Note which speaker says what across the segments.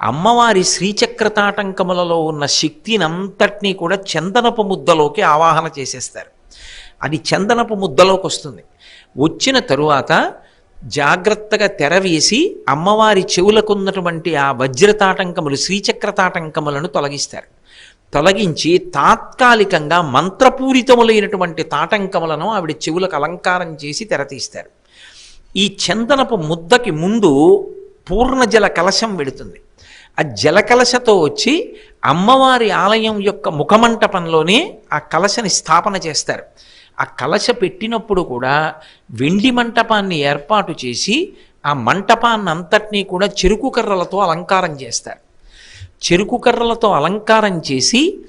Speaker 1: అమ్మవారి శ్రీచక్రతాటంకములలో ఉన్న శక్తిని అంతటినీ కూడా చందనపు ముద్దలోకి ఆవాహన చేసేస్తారు. అది చందనపు ముద్దలోకి వస్తుంది. వచ్చిన తరువాత జాగ్రత్తగా తెరవేసి అమ్మవారి చెవులకున్నటువంటి ఆ వజ్రతాటంకములు శ్రీచక్రతాటంకములను తొలగిస్తారు. తొలగించి తాత్కాలికంగా మంత్రపూరితములైనటువంటి తాటంకములను ఆవిడ చెవులకు అలంకారం చేసి తెరతీస్తారు. ఈ చందనపు ముద్దకి ముందు పూర్ణ జల కలశం వెడుతుంది. ఆ జలకలశతో వచ్చి అమ్మవారి ఆలయం యొక్క ముఖమంటపంలోనే ఆ కలశని స్థాపన చేస్తారు. ఆ కలశ పెట్టినప్పుడు కూడా వెండి మంటపాన్ని ఏర్పాటు చేసి ఆ మంటపాన్ని అంతటినీ కూడా చెరుకు కర్రలతో అలంకారం చేస్తారు. చెరుకు కర్రలతో అలంకారం చేసి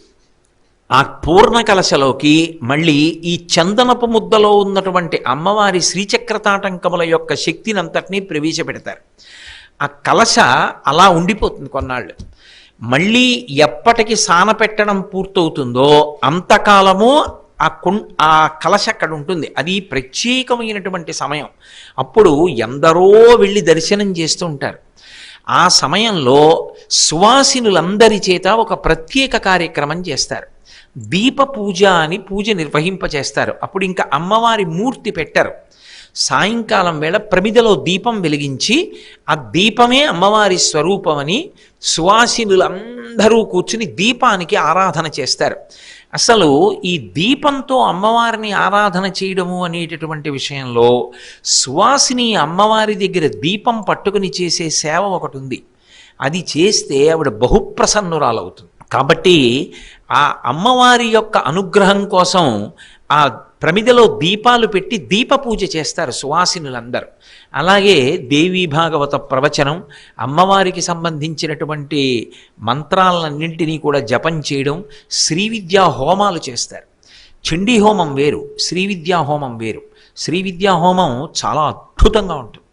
Speaker 1: ఆ పూర్ణ కలశలోకి మళ్ళీ ఈ చందనపు ముద్దలో ఉన్నటువంటి అమ్మవారి శ్రీచక్రతాటంకముల యొక్క శక్తిని అంతటినీ ప్రవేశపెడతారు. ఆ కలశ అలా ఉండిపోతుంది కొన్నాళ్ళు. మళ్ళీ ఎప్పటికి సాన పెట్టడం పూర్తవుతుందో అంతకాలము ఆ కలశ అక్కడ ఉంటుంది. అది ప్రత్యేకమైనటువంటి సమయం. అప్పుడు ఎందరో వెళ్ళి దర్శనం చేస్తూ ఉంటారు. ఆ సమయంలో సువాసినులందరి చేత ఒక ప్రత్యేక కార్యక్రమం చేస్తారు. దీప పూజ అని పూజ నిర్వహింపచేస్తారు. అప్పుడు ఇంకా అమ్మవారి మూర్తి పెట్టరు. సాయంకాలం వేళ ప్రమిదలో దీపం వెలిగించి ఆ దీపమే అమ్మవారి స్వరూపమని సువాసినులందరూ కూర్చుని దీపానికి ఆరాధన చేస్తారు. అసలు ఈ దీపంతో అమ్మవారిని ఆరాధన చేయడము అనేటటువంటి విషయంలో సువాసిని అమ్మవారి దగ్గర దీపం పట్టుకుని చేసే సేవ ఒకటి ఉంది. అది చేస్తే ఆవిడ బహుప్రసన్నురాలవుతుంది. కాబట్టి ఆ అమ్మవారి యొక్క అనుగ్రహం కోసం ఆ ప్రమిదలో దీపాలు పెట్టి దీప పూజ చేస్తారు సువాసినులందరూ. అలాగే దేవీ భాగవత ప్రవచనం, అమ్మవారికి సంబంధించినటువంటి మంత్రాలన్నింటినీ కూడా జపం చేయడం, శ్రీ విద్యా హోమాలు చేస్తారు. చండీ హోమం వేరు, శ్రీ విద్యా హోమం వేరు. శ్రీ విద్యా హోమం చాలా అద్భుతంగా ఉంటుంది.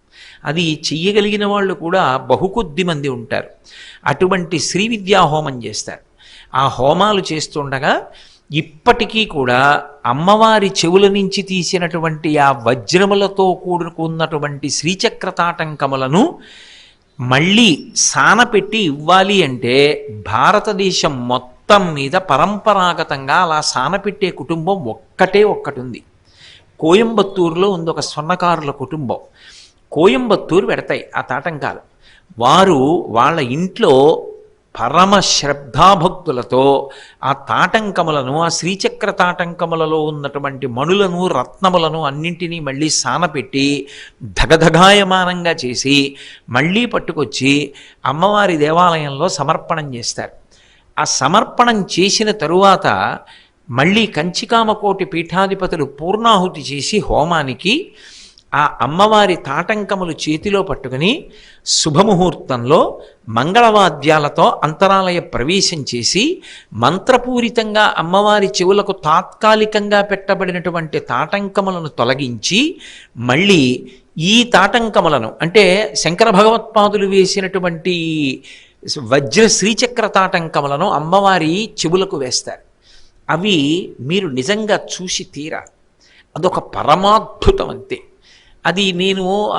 Speaker 1: అది చెయ్యగలిగిన వాళ్ళు కూడా బహుకొద్ది మంది ఉంటారు. అటువంటి శ్రీ విద్యా హోమం చేస్తారు. ఆ హోమాలు చేస్తుండగా ఇప్పటికీ కూడా అమ్మవారి చెవుల నుంచి తీసినటువంటి ఆ వజ్రములతో కూడుకున్నటువంటి శ్రీచక్రతాటంకములను మళ్ళీ సానపెట్టి ఇవ్వాలి అంటే భారతదేశం మొత్తం మీద పరంపరాగతంగా అలా సానపెట్టే కుటుంబం ఒక్కటే ఒక్కటి ఉంది. కోయంబత్తూరులో ఉంది ఒక స్వర్ణకారుల కుటుంబం. కోయంబత్తూరు పెడతాయి ఆ తాటంకాలు. వారు వాళ్ళ ఇంట్లో పరమ శ్రద్ధాభక్తులతో ఆ తాటంకములను, ఆ శ్రీచక్ర తాటంకములలో ఉన్నటువంటి మణులను, రత్నములను అన్నింటినీ మళ్ళీ సానపెట్టి ధగధగాయమానంగా చేసి మళ్ళీ పట్టుకొచ్చి అమ్మవారి దేవాలయంలో సమర్పణం చేస్తారు. ఆ సమర్పణం చేసిన తరువాత మళ్ళీ కంచికామకోటి పీఠాధిపతులు పూర్ణాహుతి చేసి హోమానికి ఆ అమ్మవారి తాటంకములు చేతిలో పట్టుకుని శుభముహూర్తంలో మంగళవాద్యాలతో అంతరాలయ ప్రవేశం చేసి మంత్రపూరితంగా అమ్మవారి చెవులకు తాత్కాలికంగా పెట్టబడినటువంటి తాటంకములను తొలగించి మళ్ళీ ఈ తాటంకములను అంటే శంకర భగవత్పాదులు వేసినటువంటి వజ్ర శ్రీచక్ర తాటంకములను అమ్మవారి చెవులకు వేస్తారు. అవి మీరు నిజంగా చూసి తీరాలి. అదొక పరమాద్భుతం అంతే. అది నేను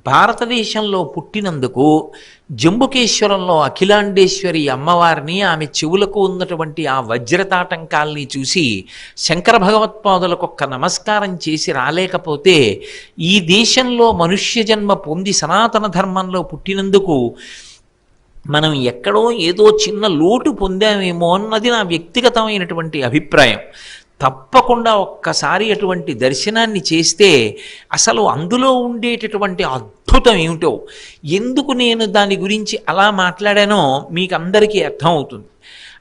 Speaker 1: భారతదేశంలో పుట్టినందుకు జంబుకేశ్వరంలో అఖిలాండేశ్వరి అమ్మవారిని, ఆమె చెవులకు ఉన్నటువంటి ఆ వజ్రతాటంకాల్ని చూసి శంకర భగవత్పాదులకు ఒక్క నమస్కారం చేసి రాలేకపోతే ఈ దేశంలో మనుష్య జన్మ పొంది సనాతన ధర్మంలో పుట్టినందుకు మనం ఎక్కడో ఏదో చిన్న లోటు పొందామేమో అన్నది నా వ్యక్తిగతమైనటువంటి అభిప్రాయం. తప్పకుండా ఒక్కసారి అటువంటి దర్శనాన్ని చేస్తే అసలు అందులో ఉండేటటువంటి అద్భుతం ఏమిటో, ఎందుకు నేను దాని గురించి అలా మాట్లాడానో మీకు అందరికీ అర్థమవుతుంది.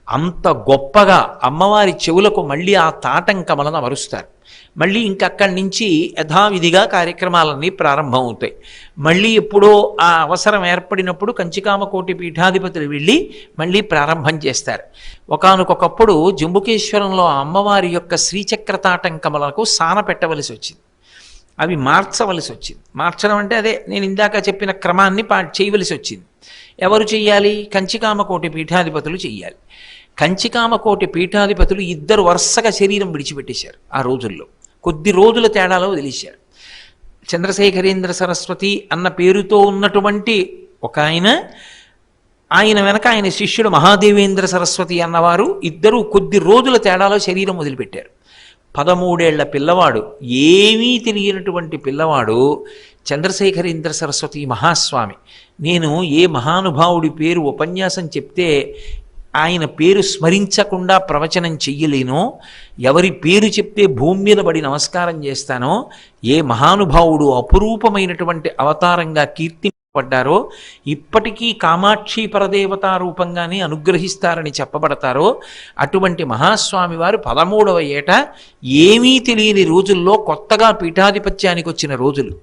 Speaker 1: అంత గొప్పగా అమ్మవారి చెవులకు మళ్ళీ ఆ తాటంకములను అమరుస్తారు. మళ్ళీ ఇంకక్కడి నుంచి యథావిధిగా కార్యక్రమాలన్నీ ప్రారంభమవుతాయి. మళ్ళీ ఎప్పుడో ఆ అవసరం ఏర్పడినప్పుడు కంచికామకోటి పీఠాధిపతులు వెళ్ళి మళ్ళీ ప్రారంభం చేస్తారు. ఒకానొకప్పుడు జంబుకేశ్వరంలో అమ్మవారి యొక్క శ్రీచక్రతాటంకములకు సాన పెట్టవలసి వచ్చింది. అవి మార్చవలసి వచ్చింది. మార్చడం అంటే అదే నేను ఇందాక చెప్పిన క్రమాన్ని చేయవలసి వచ్చింది. ఎవరు చెయ్యాలి? కంచికామకోటి పీఠాధిపతులు చెయ్యాలి. కంచికామకోటి పీఠాధిపతులు ఇద్దరు వరుసగా శరీరం విడిచిపెట్టేశారు. ఆ రోజుల్లో కొద్ది రోజుల తేడాలో వదిలేశారు. చంద్రశేఖరేంద్ర సరస్వతి అన్న పేరుతో ఉన్నటువంటి ఒక ఆయన ఆయన వెనక ఆయన శిష్యుడు మహాదేవేంద్ర సరస్వతి అన్నవారు ఇద్దరూ కొద్ది రోజుల తేడాలో శరీరం వదిలిపెట్టారు. 13 ఏళ్ల పిల్లవాడు, ఏమీ తెలియనటువంటి పిల్లవాడు చంద్రశేఖరేంద్ర సరస్వతి మహాస్వామి. నేను ఏ మహానుభావుడి పేరు ఉపన్యాసం చెప్తే ఆయన పేరు స్మరించకుండా ప్రవచనం చెయ్యలేనో, ఎవరి పేరు చెప్తే భూమి మీద పడి నమస్కారం చేస్తానో, ఏ మహానుభావుడు అపురూపమైనటువంటి అవతారంగా కీర్తింపబడ్డారో, ఇప్పటికీ కామాక్షి పరదేవతా రూపంగానే అనుగ్రహిస్తారని చెప్పబడతారో అటువంటి మహాస్వామి వారు 13వ ఏట ఏమీ తెలియని రోజుల్లో కొత్తగా పీఠాధిపత్యానికి వచ్చిన రోజులు.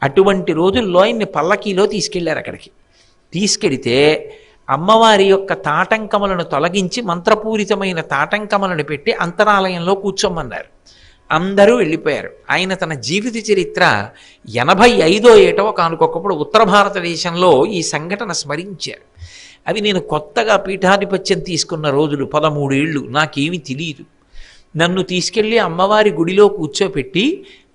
Speaker 1: అటువంటి రోజుల్లో ఆయన్ని పల్లకీలో తీసుకెళ్లారు. అక్కడికి తీసుకెడితే అమ్మవారి యొక్క తాటంకములను తొలగించి మంత్రపూరితమైన తాటంకములను పెట్టి అంతరాలయంలో కూర్చోమన్నారు. అందరూ వెళ్ళిపోయారు. ఆయన తన జీవిత చరిత్ర 85వ ఏట ఒకనకొకప్పుడు ఉత్తర భారతదేశంలో ఈ సంఘటన స్మరించారు. అవి నేను కొత్తగా పీఠాధిపత్యం తీసుకున్న రోజులు, 13 ఏళ్ళు, నాకేమీ తెలియదు. నన్ను తీసుకెళ్ళి అమ్మవారి గుడిలో కూర్చోపెట్టి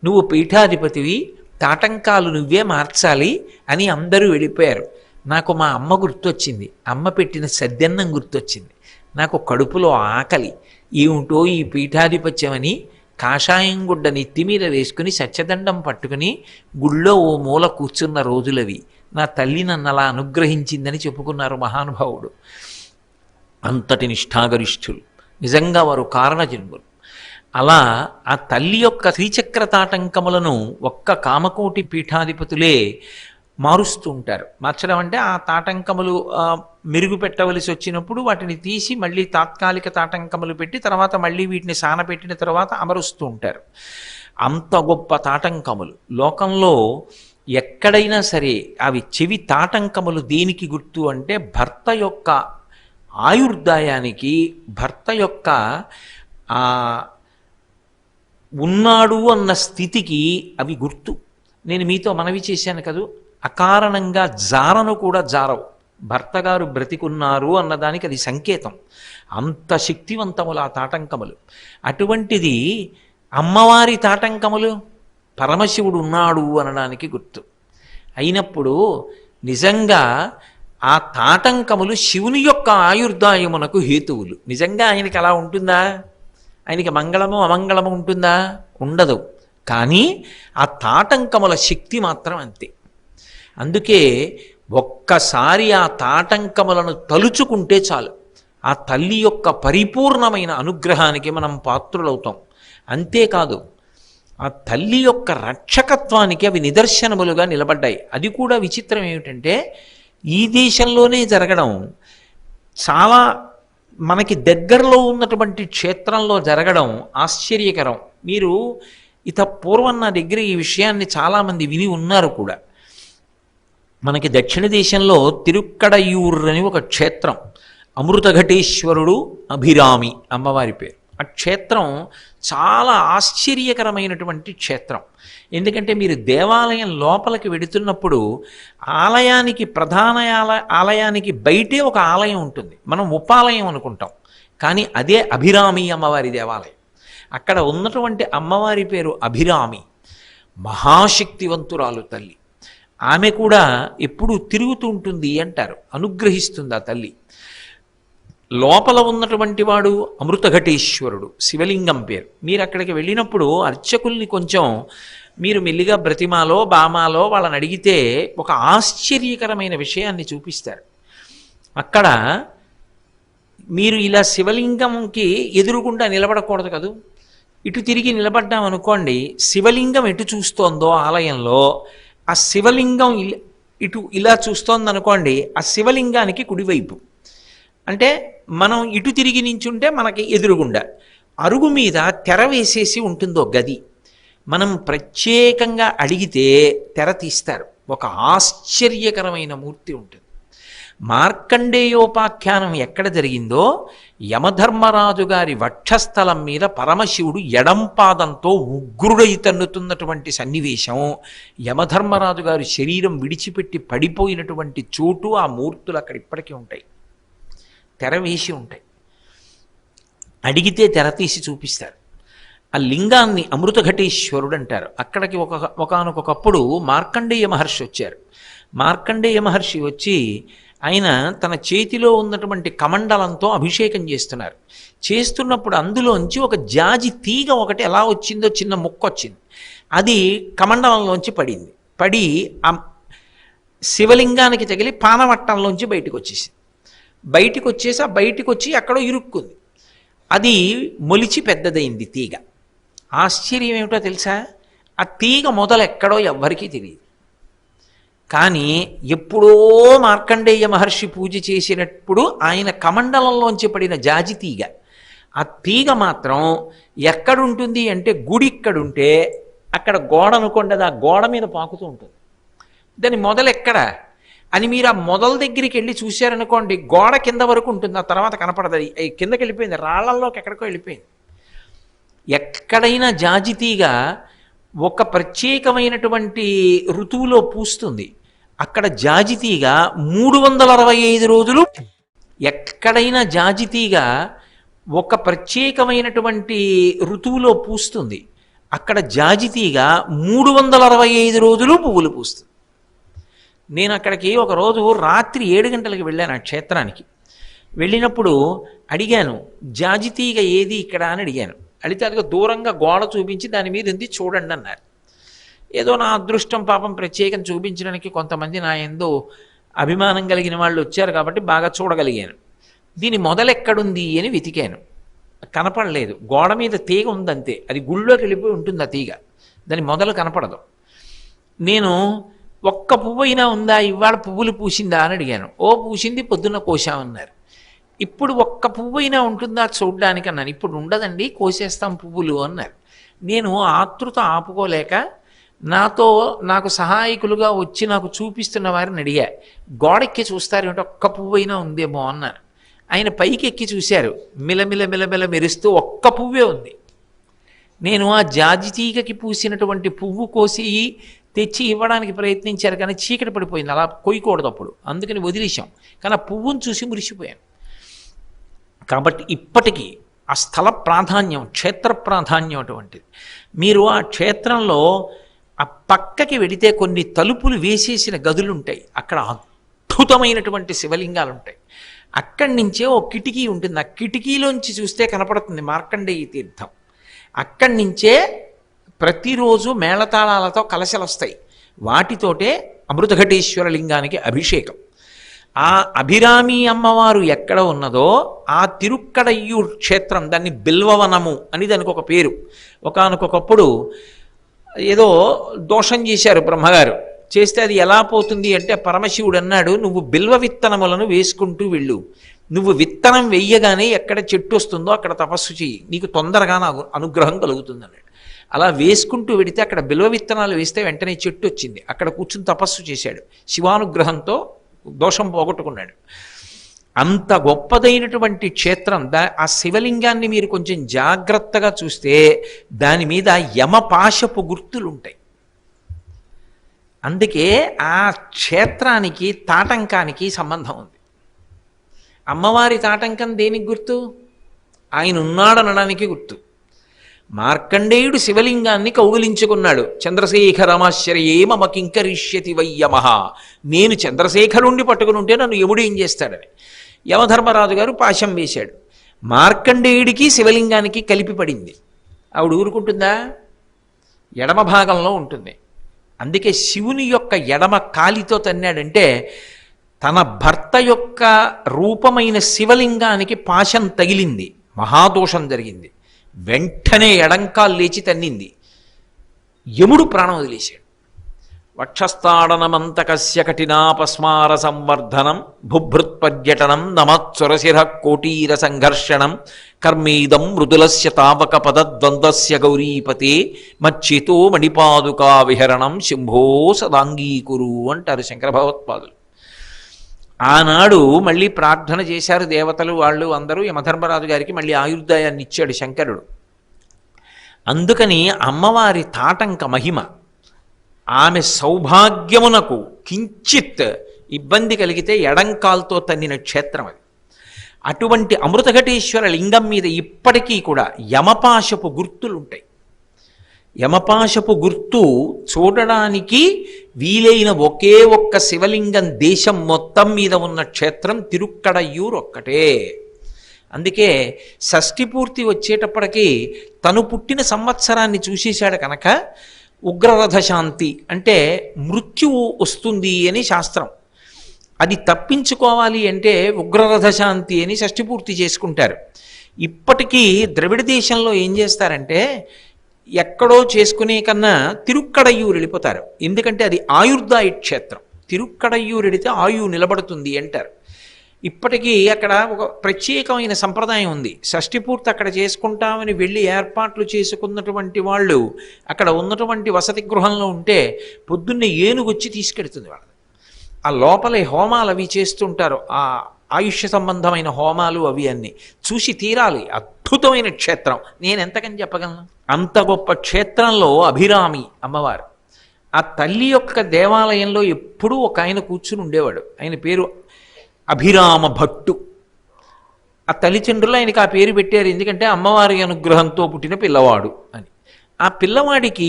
Speaker 1: నువ్వు పీఠాధిపతివి, తాటంకాలు నువ్వే మార్చాలి అని అందరూ వెళ్ళిపోయారు. నాకు మా అమ్మ గుర్తొచ్చింది, అమ్మ పెట్టిన సద్దెన్నం గుర్తొచ్చింది. నాకు కడుపులో ఆకలి, ఏమిటో ఈ పీఠాధిపత్యం అని కాషాయం గుడ్డ నెత్తి మీద వేసుకుని సత్యదండం పట్టుకుని గుళ్ళో ఓ మూల కూర్చున్న రోజులవి. నా తల్లి నన్ను అలా అనుగ్రహించిందని చెప్పుకున్నారు మహానుభావుడు. అంతటి నిష్ఠాగరిష్ఠులు, నిజంగా వారు కారణజన్ములు. అలా ఆ తల్లి యొక్క శ్రీచక్ర తాటంకములను ఒక్క కామకోటి పీఠాధిపతులే మారుస్తూ ఉంటారు. మార్చడం అంటే ఆ తాటంకములు మెరుగు పెట్టవలసి వచ్చినప్పుడు వాటిని తీసి మళ్ళీ తాత్కాలిక తాటంకములు పెట్టి తర్వాత మళ్ళీ వీటిని సానపెట్టిన తర్వాత అమరుస్తూ ఉంటారు. అంత గొప్ప తాటంకములు లోకంలో ఎక్కడైనా సరే. అవి చెవి తాటంకములు దేనికి గుర్తు అంటే భర్త యొక్క ఆయుర్దాయానికి, భర్త యొక్క ఉన్నాడు అన్న స్థితికి అవి గుర్తు. నేను మీతో మనవి చేశాను కదూ, అకారణంగా జారను కూడా జారవు. భర్త గారు బ్రతికున్నారు అన్నదానికి అది సంకేతం. అంత శక్తివంతములు ఆ తాటంకములు. అటువంటిది అమ్మవారి తాటంకములు పరమశివుడు ఉన్నాడు అనడానికి గుర్తు. అయినప్పుడు నిజంగా ఆ తాటంకములు శివుని యొక్క ఆయుర్దాయమునకు హేతువులు. నిజంగా ఆయనకి అలా ఉంటుందా? ఆయనకి మంగళము అమంగళము ఉంటుందా? ఉండదు. కానీ ఆ తాటంకముల శక్తి మాత్రం అంతే. అందుకే ఒక్కసారి ఆ తాటంకములను తలుచుకుంటే చాలు, ఆ తల్లి యొక్క పరిపూర్ణమైన అనుగ్రహానికి మనం పాత్రులవుతాం. అంతేకాదు, ఆ తల్లి యొక్క రక్షకత్వానికి అవి నిదర్శనములుగా నిలబడ్డాయి. అది కూడా విచిత్రం ఏమిటంటే ఈ దేశంలోనే జరగడం, చాలా మనకి దగ్గరలో ఉన్నటువంటి క్షేత్రంలో జరగడం ఆశ్చర్యకరం. మీరు పూర్వం నా దగ్గర ఈ విషయాన్ని చాలామంది విని ఉన్నారు కూడా. మనకి దక్షిణ దేశంలో తిరుక్కడయూర్ అని ఒక క్షేత్రం, అమృతఘటేశ్వరుడు అభిరామి అమ్మవారి పేరు. ఆ క్షేత్రం చాలా ఆశ్చర్యకరమైనటువంటి క్షేత్రం. ఎందుకంటే మీరు దేవాలయం లోపలికి వెడుతున్నప్పుడు ఆలయానికి ప్రధాన ఆలయానికి బయటే ఒక ఆలయం ఉంటుంది. మనం ఉపాలయం అనుకుంటాం, కానీ అదే అభిరామి అమ్మవారి దేవాలయం. అక్కడ ఉన్నటువంటి అమ్మవారి పేరు అభిరామి. మహాశక్తివంతురాలు తల్లి. ఆమె కూడా ఎప్పుడూ తిరుగుతూ ఉంటుంది అంటారు, అనుగ్రహిస్తుంది ఆ తల్లి. లోపల ఉన్నటువంటి వాడు అమృతఘటేశ్వరుడు, శివలింగం పేరు. మీరు అక్కడికి వెళ్ళినప్పుడు అర్చకుల్ని కొంచెం మీరు మెల్లిగా బ్రతిమాలో బామాలో వాళ్ళని అడిగితే ఒక ఆశ్చర్యకరమైన విషయాన్ని చూపిస్తారు. అక్కడ మీరు ఇలా శివలింగంకి ఎదురుగుండా నిలబడకూడదు కదూ, ఇటు తిరిగి నిలబడ్డాం అనుకోండి, శివలింగం ఎటు చూస్తోందో ఆలయంలో ఆ శివలింగం ఇటు ఇలా చూస్తోందనుకోండి, ఆ శివలింగానికి కుడివైపు. అంటే మనం ఇటు తిరిగి నించుంటే మనకి ఎదురుగుండా అరుగు మీద తెర వేసేసి ఉంటుందో గది. మనం ప్రత్యేకంగా అడిగితే తెర తీస్తారు. ఒక ఆశ్చర్యకరమైన మూర్తి ఉంటుంది. మార్కండేయోపాఖ్యానం ఎక్కడ జరిగిందో, యమధర్మరాజు గారి వక్షస్థలం మీద పరమశివుడు ఎడంపాదంతో ఉగ్రుడై తన్నుతున్నటువంటి సన్నివేశం, యమధర్మరాజు గారి శరీరం విడిచిపెట్టి పడిపోయినటువంటి చోటు, ఆ మూర్తులు అక్కడ ఇప్పటికీ ఉంటాయి, తెర వేసి ఉంటాయి. అడిగితే తెర తీసి చూపిస్తారు. ఆ లింగాన్ని అమృతఘటేశ్వరుడు అంటారు. అక్కడికి ఒకానొకప్పుడు మార్కండేయ మహర్షి వచ్చారు. మార్కండేయ మహర్షి వచ్చి ఆయన తన చేతిలో ఉన్నటువంటి కమండలంతో అభిషేకం చేస్తున్నారు. చేస్తున్నప్పుడు అందులోంచి ఒక జాజి తీగ ఒకటి ఎలా వచ్చిందో చిన్న ముక్క వచ్చింది. అది కమండలంలోంచి పడింది. పడి ఆ శివలింగానికి తగిలి పానవట్టంలోంచి బయటకు వచ్చేసింది. బయటికి వచ్చేసి ఆ బయటికి వచ్చి ఎక్కడో ఇరుక్కుంది. అది మొలిచి పెద్దదైంది తీగ. ఆశ్చర్యం ఏమిటో తెలుసా? ఆ తీగ మొదలు ఎక్కడో ఎవ్వరికీ తెలియదు. కానీ ఎప్పుడో మార్కండేయ మహర్షి పూజ చేసినప్పుడు ఆయన కమండలంలోంచి పడిన జాజి తీగ, ఆ తీగ మాత్రం ఎక్కడుంటుంది అంటే గుడి ఇక్కడుంటే అక్కడ గోడ అనుకోండి, ఆ గోడ మీద పాకుతూ ఉంటుంది. దాని మొదలు ఎక్కడ అని మీరు ఆ మొదల దగ్గరికి వెళ్ళి చూశారనుకోండి, గోడ కింద వరకు ఉంటుంది, ఆ తర్వాత కనపడదు. కిందకి వెళ్ళిపోయింది, రాళ్లల్లోకి ఎక్కడికో వెళ్ళిపోయింది. ఎక్కడైనా జాజి తీగ ఒక ప్రత్యేకమైనటువంటి ఋతువులో పూస్తుంది, అక్కడ జాజి తీగ 365 రోజులు. ఎక్కడైనా జాజి తీగ ఒక ప్రత్యేకమైనటువంటి ఋతువులో పూస్తుంది, అక్కడ జాజి తీగ 365 రోజులు పువ్వులు పూస్తుంది. నేను అక్కడికి ఒకరోజు రాత్రి 7 గంటలకు వెళ్ళాను ఆ క్షేత్రానికి. వెళ్ళినప్పుడు అడిగాను, జాజి తీగ ఏది ఇక్కడ అని అడిగాను. అడిగితే అదిగో దూరంగా గోడ చూపించి దాని మీద ఉంది చూడండి అన్నారు. ఏదో నా అదృష్టం పాపం ప్రత్యేకం చూపించడానికి కొంతమంది నా యందు అభిమానం కలిగిన వాళ్ళు వచ్చారు కాబట్టి బాగా చూడగలిగాను. దీని మొదలెక్కడుంది అని వెతికాను, కనపడలేదు. గోడ మీద తీగ ఉందంతే, అది గుళ్ళోకి వెళ్ళిపోయి ఉంటుంది ఆ తీగ, దాని మొదలు కనపడదు. నేను ఒక్క పువ్వు అయినా ఉందా, ఇవాళ పువ్వులు పూసిందా అని అడిగాను. ఓ పూసింది, పొద్దున్న కోసామన్నారు. ఇప్పుడు ఒక్క పువ్వు అయినా ఉంటుందా చూడ్డానికి అన్నాను. ఇప్పుడు ఉండదండి, కోసేస్తాం పువ్వులు అన్నారు. నేను ఆతృత ఆపుకోలేక నాకు సహాయకులుగా వచ్చి నాకు చూపిస్తున్న వారిని అడిగా, గోడెక్కి చూస్తారేమిటి, ఒక్క పువ్వు అయినా ఉందేమో అన్నారు. ఆయన పైకి ఎక్కి చూశారు, మిలమిల మిలమిల మెరుస్తూ ఒక్క పువ్వే ఉంది. నేను ఆ జాజి తీగకి పూసినటువంటి పువ్వు కోసి తెచ్చి ఇవ్వడానికి ప్రయత్నించారు, కానీ చీకటి పడిపోయింది, అలా కొయ్యకూడదు అప్పుడు, అందుకని వదిలేశాం. కానీ ఆ పువ్వును చూసి మురిసిపోయాను. కాబట్టి ఇప్పటికీ ఆ స్థల ప్రాధాన్యం, క్షేత్ర ప్రాధాన్యం అటువంటిది. మీరు ఆ క్షేత్రంలో ఆ పక్కకి వెడితే కొన్ని తలుపులు వేసేసిన గదులు ఉంటాయి, అక్కడ అద్భుతమైనటువంటి శివలింగాలు ఉంటాయి. అక్కడి నుంచే ఓ కిటికీ ఉంటుంది, ఆ కిటికీలోంచి చూస్తే కనపడుతుంది మార్కండేయ తీర్థం. అక్కడి నుంచే ప్రతిరోజు మేళతాళాలతో కలశలు వస్తాయి, వాటితోటే అమృతఘటేశ్వర లింగానికి అభిషేకం. ఆ అభిరామి అమ్మవారు ఎక్కడ ఉన్నదో ఆ తిరుక్కడయ్యూర్ క్షేత్రం, దాన్ని బిల్వవనము అని దానికి ఒక పేరు. ఒకానొకప్పుడు ఏదో దోషం చేశారు బ్రహ్మగారు, చేస్తే అది ఎలా పోతుంది అంటే పరమశివుడు అన్నాడు, నువ్వు బిల్వ విత్తనములను వేసుకుంటూ వెళ్ళు, నువ్వు విత్తనం వెయ్యగానే ఎక్కడ చెట్టు వస్తుందో అక్కడ తపస్సు చెయ్యి, నీకు తొందరగా నాకు అనుగ్రహం కలుగుతుంది అన్నాడు. అలా వేసుకుంటూ వెడితే అక్కడ బిల్వ విత్తనాలు వేస్తే వెంటనే చెట్టు వచ్చింది, అక్కడ కూర్చుని తపస్సు చేశాడు, శివానుగ్రహంతో దోషం పోగొట్టుకున్నాడు. అంత గొప్పదైనటువంటి క్షేత్రం. ఆ శివలింగాన్ని మీరు కొంచెం జాగ్రత్తగా చూస్తే దాని మీద యమపాశపు గుర్తులు ఉంటాయి. అందుకే ఆ క్షేత్రానికి తాటంకానికి సంబంధం ఉంది. అమ్మవారి తాటంకం దేనికి గుర్తు? ఆయన ఉన్నాడనడానికి గుర్తు. మార్కండేయుడు శివలింగాన్ని కౌగిలించుకున్నాడు, చంద్రశేఖరమాశ్రయే మమ కింకరిష్యతి వయ్యమహ, నేను చంద్రశేఖరుణ్ణి పట్టుకుని ఉంటే నన్ను యముడు ఏం చేస్తాడని. యమధర్మరాజు గారు పాశం వేశాడు, మార్కండేయుడికి శివలింగానికి కలిపి పడింది. ఆవిడ ఊరుకుంటుందా? ఎడమ భాగంలో ఉంటుంది. అందుకే శివుని యొక్క ఎడమ కాలితో తన్నాడంటే తన భర్త యొక్క రూపమైన శివలింగానికి పాశం తగిలింది, మహాదోషం జరిగింది. వెంటనే ఎడంకాలు లేచి తన్నింది, యముడు ప్రాణం వదిలేశాడు. వక్షస్థాడనమంతకస్య కఠినాపస్మార సంవర్ధనం బుభృత్పర్యటనం నమత్సురశిర కోటీర సంఘర్షణం కర్మేదం మృదులస్య తావక పదద్వంద్వస్య గౌరీపతే మచ్చేతో మణిపాదుకా విహరణం శంభో సదాంగీకురు అంటారు శంకర భగవత్పాదులు. ఆనాడు మళ్ళీ ప్రార్థన చేశారు దేవతలు, వాళ్ళు అందరూ. యమధర్మరాజు గారికి మళ్ళీ ఆయుర్దాయాన్ని ఇచ్చాడు శంకరుడు. అందుకని అమ్మవారి తాటంక మహిమ, ఆమె సౌభాగ్యమునకు కించిత్ ఇబ్బంది కలిగితే ఎడంకాల్తో తన్నిన క్షేత్రం అది. అటువంటి అమృతఘటేశ్వర లింగం మీద ఇప్పటికీ కూడా యమపాశపు గుర్తులుంటాయి. యమపాశపు గుర్తు చూడడానికి వీలైన ఒకే ఒక్క శివలింగం దేశం మొత్తం మీద ఉన్న క్షేత్రం తిరుక్కడయ్యూరు ఒక్కటే. అందుకే షష్ఠి పూర్తి వచ్చేటప్పటికీ తను పుట్టిన సంవత్సరాన్ని చూసేశాడు కనుక ఉగ్రరథ శాంతి అంటే మృత్యువు వస్తుంది అని శాస్త్రం. అది తప్పించుకోవాలి అంటే ఉగ్రరథ శాంతి అని షష్ఠి పూర్తి చేసుకుంటారు. ఇప్పటికీ ద్రవిడ దేశంలో ఏం చేస్తారంటే ఎక్కడో చేసుకునే కన్నా తిరుక్కడయ్యూరు వెళ్ళిపోతారు. ఎందుకంటే అది ఆయుర్దాయ క్షేత్రం. తిరుక్కడయ్యూరు వెళితే ఆయువు నిలబడుతుంది అంటారు. ఇప్పటికీ అక్కడ ఒక ప్రత్యేకమైన సంప్రదాయం ఉంది. షష్ఠి పూర్తి అక్కడ చేసుకుంటామని వెళ్ళి ఏర్పాట్లు చేసుకున్నటువంటి వాళ్ళు అక్కడ ఉన్నటువంటి వసతి గృహంలో ఉంటే పొద్దున్నే ఏనుగొచ్చి తీసుకెడుతుంది వాళ్ళని. ఆ లోపలే హోమాలు అవి చేస్తుంటారు, ఆ ఆయుష్య సంబంధమైన హోమాలు అవి అన్నీ చూసి తీరాలి. అద్భుతమైన క్షేత్రం, నేను ఎంతకని చెప్పగలను. అంత గొప్ప క్షేత్రంలో అభిరామి అమ్మవారు. ఆ తల్లి యొక్క దేవాలయంలో ఎప్పుడూ ఒక ఆయన కూర్చుని ఉండేవాడు. ఆయన పేరు అభిరామ భట్టు. ఆ తల్లిదండ్రులు ఆయనకి ఆ పేరు పెట్టారు ఎందుకంటే అమ్మవారి అనుగ్రహంతో పుట్టిన పిల్లవాడు అని. ఆ పిల్లవాడికి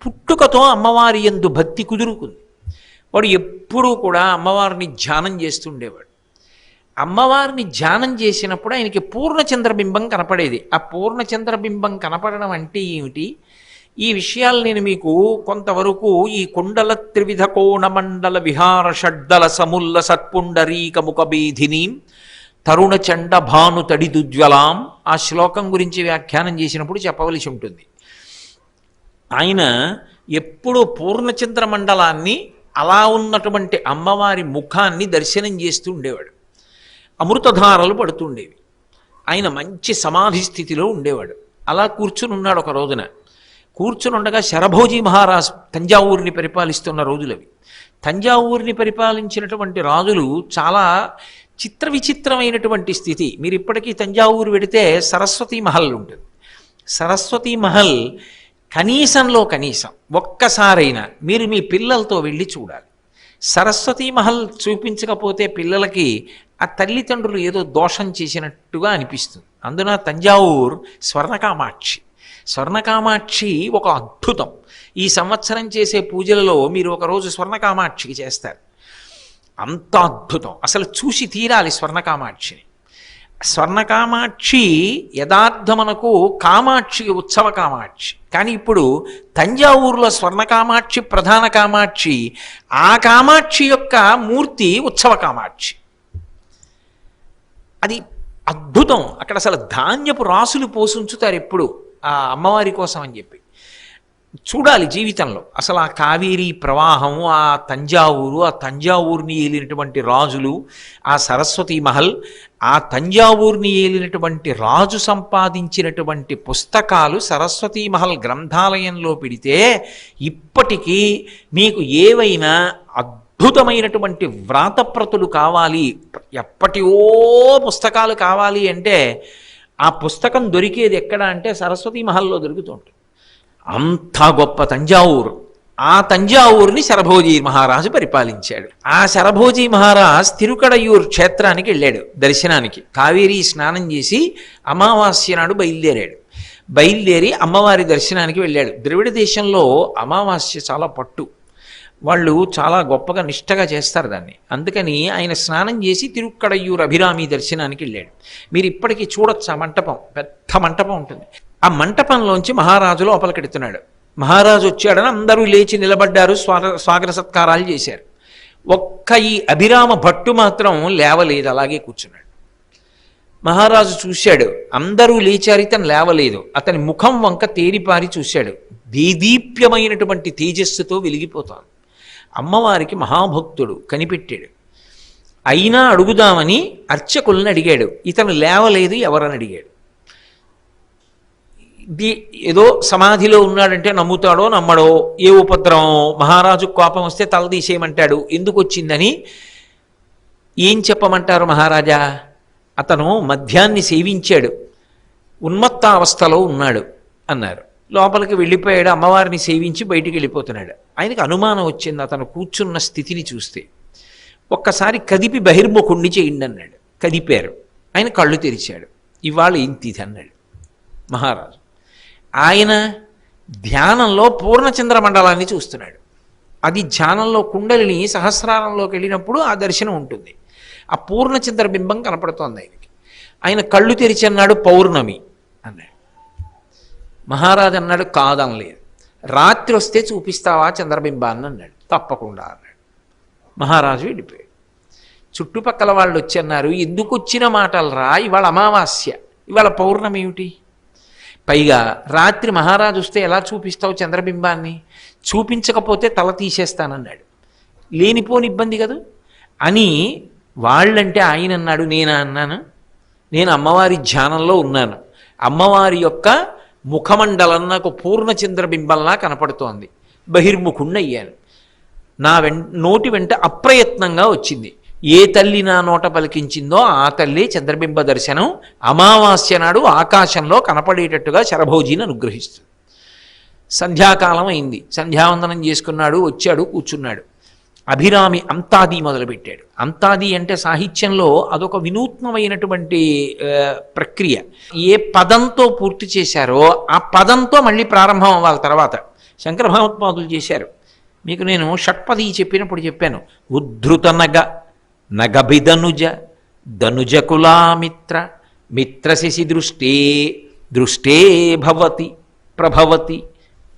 Speaker 1: పుట్టుకతో అమ్మవారి యందు భక్తి కుదురుకుంది. వాడు ఎప్పుడూ కూడా అమ్మవారిని ధ్యానం చేస్తుండేవాడు. అమ్మవారిని ధ్యానం చేసినప్పుడు ఆయనకి పూర్ణచంద్రబింబం కనపడేది. ఆ పూర్ణచంద్రబింబం కనపడడం అంటే ఏమిటి, ఈ విషయాలు నేను మీకు కొంతవరకు ఈ కుండల త్రివిధ కోణమండల విహార షడ్డల సముల్ల సత్పుండరీక ముఖబీధిని తరుణచండ భాను తడిదుజ్వలాం ఆ శ్లోకం గురించి వ్యాఖ్యానం చేసినప్పుడు చెప్పవలసి ఉంటుంది. ఆయన ఎప్పుడూ పూర్ణచంద్ర మండలాన్ని అలా ఉన్నటువంటి అమ్మవారి ముఖాన్ని దర్శనం చేస్తూ ఉండేవాడు. అమృతధారలు పడుతుండేవి. ఆయన మంచి సమాధి స్థితిలో ఉండేవాడు. అలా కూర్చుని ఉన్నాడు. ఒక రోజున కూర్చుని ఉండగా శరభోజీ మహారాజు తంజావూరిని పరిపాలిస్తున్న రోజులవి. తంజావూరిని పరిపాలించినటువంటి రాజులు చాలా చిత్ర విచిత్రమైనటువంటి స్థితి. మీరు ఇప్పటికీ తంజావూరు వెడితే సరస్వతీ మహల్ ఉంటుంది. సరస్వతీ మహల్ కనీసంలో కనీసం ఒక్కసారైనా మీరు మీ పిల్లలతో వెళ్ళి చూడాలి. సరస్వతీ మహల్ చూపించకపోతే పిల్లలకి ఆ తల్లిదండ్రులు ఏదో దోషం చేసినట్టుగా అనిపిస్తుంది. అందున తంజావూర్ స్వర్ణకామాక్షి. స్వర్ణకామాక్షి ఒక అద్భుతం. ఈ సంవత్సరం చేసే పూజలలో మీరు ఒకరోజు స్వర్ణకామాక్షికి చేస్తారు. అంత అద్భుతం, అసలు చూసి తీరాలి స్వర్ణకామాక్షిని. స్వర్ణకామాక్షి యథార్థమనకు కామాక్షి ఉత్సవ కామాక్షి. కానీ ఇప్పుడు తంజావూరులో స్వర్ణకామాక్షి ప్రధాన కామాక్షి, ఆ కామాక్షి యొక్క మూర్తి ఉత్సవ కామాక్షి. అది అద్భుతం. అక్కడ అసలు ధాన్యపు రాసులు పోసుంచుతారు ఎప్పుడు ఆ అమ్మవారి కోసం అని చెప్పి. చూడాలి జీవితంలో అసలు ఆ కావేరీ ప్రవాహం, ఆ తంజావూరు, ఆ తంజావూరుని ఏలినటువంటి రాజులు, ఆ సరస్వతీ మహల్, ఆ తంజావూరుని ఏలినటువంటి రాజు సంపాదించినటువంటి పుస్తకాలు సరస్వతీ మహల్ గ్రంథాలయంలో పెడితే ఇప్పటికీ మీకు ఏవైనా అద్భుతమైనటువంటి వ్రాతప్రతులు కావాలి, ఎప్పటివో పుస్తకాలు కావాలి అంటే ఆ పుస్తకం దొరికేది ఎక్కడ అంటే సరస్వతీ మహల్లో దొరుకుతుంటుంది. అంత గొప్ప తంజావూరు. ఆ తంజావూరుని శరభోజీ మహారాజు పరిపాలించాడు. ఆ శరభోజీ మహారాజ్ తిరుకడయ్యూరు క్షేత్రానికి వెళ్ళాడు దర్శనానికి. కావేరీ స్నానం చేసి అమావాస్య నాడు బయలుదేరి అమ్మవారి దర్శనానికి వెళ్ళాడు. ద్రవిడ దేశంలో అమావాస్య చాలా పట్టు, వాళ్ళు చాలా గొప్పగా నిష్టగా చేస్తారు దాన్ని. అందుకని ఆయన స్నానం చేసి తిరుక్కడయ్యూరు అభిరామి దర్శనానికి వెళ్ళాడు. మీరు ఇప్పటికీ చూడొచ్చు ఆ మంటపం, పెద్ద మంటపం ఉంటుంది. ఆ మంటపంలోంచి మహారాజు లోపలికెడుతున్నాడు. మహారాజు వచ్చాడని అందరూ లేచి నిలబడ్డారు, స్వాగత సత్కారాలు చేశారు. ఒక్క ఈ అభిరామ భట్టు మాత్రం లేవలేదు, అలాగే కూర్చున్నాడు. మహారాజు చూశాడు, అందరూ లేచారు, ఇతను లేవలేదు. అతని ముఖం వంక తేరిపారి చూశాడు. దేదీప్యమైనటువంటి తేజస్సుతో వెలిగిపోతాను. అమ్మవారికి మహాభక్తుడు, కనిపెట్టాడు. అయినా అడుగుదామని అర్చకుల్ని అడిగాడు. ఇతను లేవలేదు, ఎవరని అడిగాడు. ఏదో సమాధిలో ఉన్నాడంటే నమ్ముతాడో నమ్మడో, ఏ ఉపద్రవం, మహారాజు కోపం వస్తే తలదీసేయమంటాడు, ఎందుకు వచ్చిందని ఏం చెప్పమంటారు మహారాజా? అతను మద్యాన్ని సేవించాడు, ఉన్మత్తావస్థలో ఉన్నాడు అన్నారు. లోపలికి వెళ్ళిపోయాడు, అమ్మవారిని సేవించి బయటికి వెళ్ళిపోతున్నాడు. ఆయనకు అనుమానం వచ్చింది అతను కూర్చున్న స్థితిని చూస్తే. ఒక్కసారి కదిపి బహిర్ముఖుణ్ణి చేయండి అన్నాడు. కదిపారు. ఆయన కళ్ళు తెరిచాడు. ఇవాళ ఇంతిది అన్నాడు మహారాజు. ఆయన ధ్యానంలో పూర్ణచంద్ర మండలాన్ని చూస్తున్నాడు. అది ధ్యానంలో కుండలిని సహస్రారంలోకి వెళ్ళినప్పుడు ఆ దర్శనం ఉంటుంది. ఆ పూర్ణచంద్ర బింబం కనపడుతోంది ఆయనకి. ఆయన కళ్ళు తెరిచి అన్నాడు పౌర్ణమి అన్నాడు. మహారాజు అన్నాడు కాదనలేదు. రాత్రి వస్తే చూపిస్తావా చంద్రబింబాన్ని అన్నాడు. తప్పకుండా అన్నాడు. మహారాజు వెళ్ళిపోయాడు. చుట్టుపక్కల వాళ్ళు వచ్చి అన్నారు ఎందుకు వచ్చిన మాటలరా, ఇవాళ అమావాస్య, ఇవాళ పౌర్ణమి ఏమిటి? పైగా రాత్రి మహారాజు వస్తే ఎలా చూపిస్తావు చంద్రబింబాన్ని? చూపించకపోతే తల తీసేస్తానన్నాడు. లేనిపోని ఇబ్బంది కదా అని వాళ్ళంటే ఆయన అన్నాడు నేనా అన్నాను, నేను అమ్మవారి ధ్యానంలో ఉన్నాను. అమ్మవారి యొక్క ముఖమండలం నాకు పూర్ణచంద్రబింబంలా కనపడుతోంది. బహిర్ముఖుణ్ణి అయ్యాను. నా నోటి వెంట అప్రయత్నంగా వచ్చింది. ఏ తల్లి నా నోట పలికించిందో ఆ తల్లి చంద్రబింబ దర్శనం అమావాస్య నాడు ఆకాశంలో కనపడేటట్టుగా శరభోజీని అనుగ్రహిస్తుంది. సంధ్యాకాలం అయింది. సంధ్యావందనం చేసుకున్నాడు, వచ్చాడు, కూర్చున్నాడు. అభిరామి అంతాది మొదలుపెట్టాడు. అంతాది అంటే సాహిత్యంలో అదొక వినూత్నమైనటువంటి ప్రక్రియ. ఏ పదంతో పూర్తి చేశారో ఆ పదంతో మళ్ళీ ప్రారంభం అవ్వాలి. తర్వాత శంకర భగవత్పాదులు చేశారు. మీకు నేను షట్పది చెప్పినప్పుడు చెప్పాను. ఉద్ధృత నగభిధనుజ ధనుజకులామిత్ర మిత్రశిశి దృష్టే దృష్టే భవతి ప్రభవతి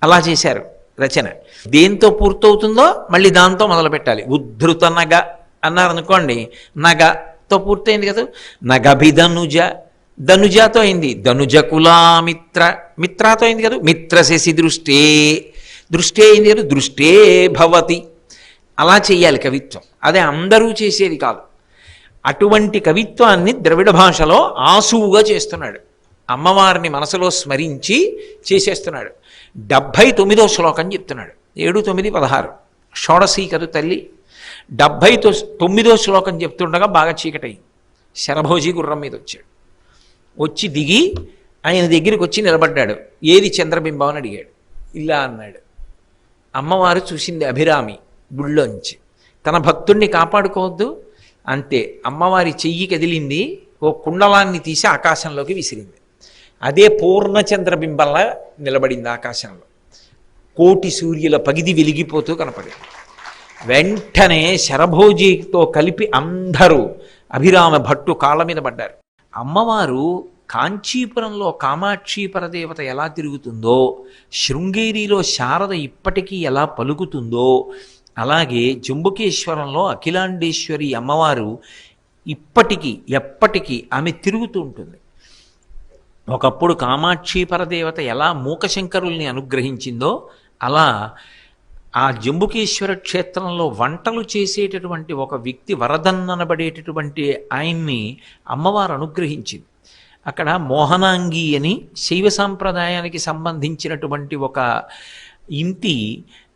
Speaker 1: అలా చేశారు రచన. దేంతో పూర్తవుతుందో మళ్ళీ దాంతో మొదలు పెట్టాలి. ఉద్ధృత నగ అన్నారనుకోండి, నగతో పూర్తయింది కదా. నగభిధనుజ, ధనుజతో అయింది. ధనుజకులామిత్ర, మిత్రతో అయింది కదా. మిత్రశిశి దృష్టే, దృష్టే అయింది కదా. దృష్టే భవతి. అలా చెయ్యాలి కవిత్వం. అదే అందరూ చేసేది కాదు. అటువంటి కవిత్వాన్ని ద్రవిడ భాషలో ఆసువుగా చేస్తున్నాడు. అమ్మవారిని మనసులో స్మరించి చేసేస్తున్నాడు. 79వ శ్లోకం చెప్తున్నాడు. 7, 9, 16 షోడశీ కదు తల్లి. 79వ శ్లోకం చెప్తుండగా బాగా చీకటయింది. శరభోజీ గుర్రం మీద వచ్చాడు. వచ్చి దిగి ఆయన దగ్గరికి వచ్చి నిలబడ్డాడు. ఏది చంద్రబింబం అని అడిగాడు. ఇలా అన్నాడు. అమ్మవారు చూసింది అభిరామి గుళ్ళోంచి. తన భక్తుణ్ణి కాపాడుకోవద్దు అంతే. అమ్మవారి చెయ్యి కదిలింది, ఓ కుండలాన్ని తీసి ఆకాశంలోకి విసిరింది. అదే పూర్ణచంద్రబింబంలా నిలబడింది ఆకాశంలో. కోటి సూర్యుల పగిది వెలిగిపోతూ కనపడింది. వెంటనే శరభోజీతో కలిపి అందరూ అభిరామ భట్టు కాళ్ళ మీద పడ్డారు. అమ్మవారు కాంచీపురంలో కామాక్షి పరదేవత ఎలా తిరుగుతుందో, శృంగేరిలో శారద ఇప్పటికీ ఎలా పలుకుతుందో, అలాగే జంబుకేశ్వరంలో అఖిలాండేశ్వరి అమ్మవారు ఇప్పటికీ ఎప్పటికీ ఆమె తిరుగుతూ ఉంటుంది. ఒకప్పుడు కామాక్షి పరదేవత ఎలా మూకశంకరుల్ని అనుగ్రహించిందో అలా ఆ జంబుకేశ్వర క్షేత్రంలో వంటలు చేసేటటువంటి ఒక వ్యక్తి వరదన్ననబడేటటువంటి ఆయన్ని అమ్మవారు అనుగ్రహించింది. అక్కడ మోహనాంగి అని శైవ సాంప్రదాయానికి సంబంధించినటువంటి ఒక ఇంటి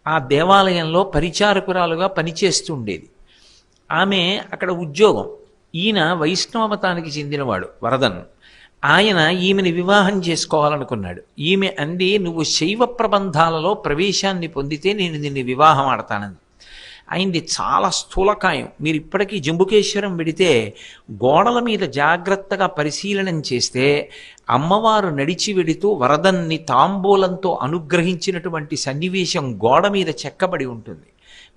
Speaker 1: ఆ దేవాలయంలో పరిచారకురాలుగా పనిచేస్తుండేది. ఆమె అక్కడ ఉద్యోగం. ఈయన వైష్ణవ మతానికి చెందినవాడు వరదన్. ఆయన ఈమెని వివాహం చేసుకోవాలనుకున్నాడు. ఈమె అంది, నువ్వు శైవ ప్రబంధాలలో ప్రవేశాన్ని పొందితే నేను నిన్ను వివాహం ఆడతానని. అయింది చాలా స్థూలకాయం. మీరు ఇప్పటికీ జంబుకేశ్వరం వెడితే గోడల మీద జాగ్రత్తగా పరిశీలనం చేస్తే అమ్మవారు నడిచి వెడుతూ వరదన్ని తాంబూలంతో అనుగ్రహించినటువంటి సన్నివేశం గోడ మీద చెక్కబడి ఉంటుంది.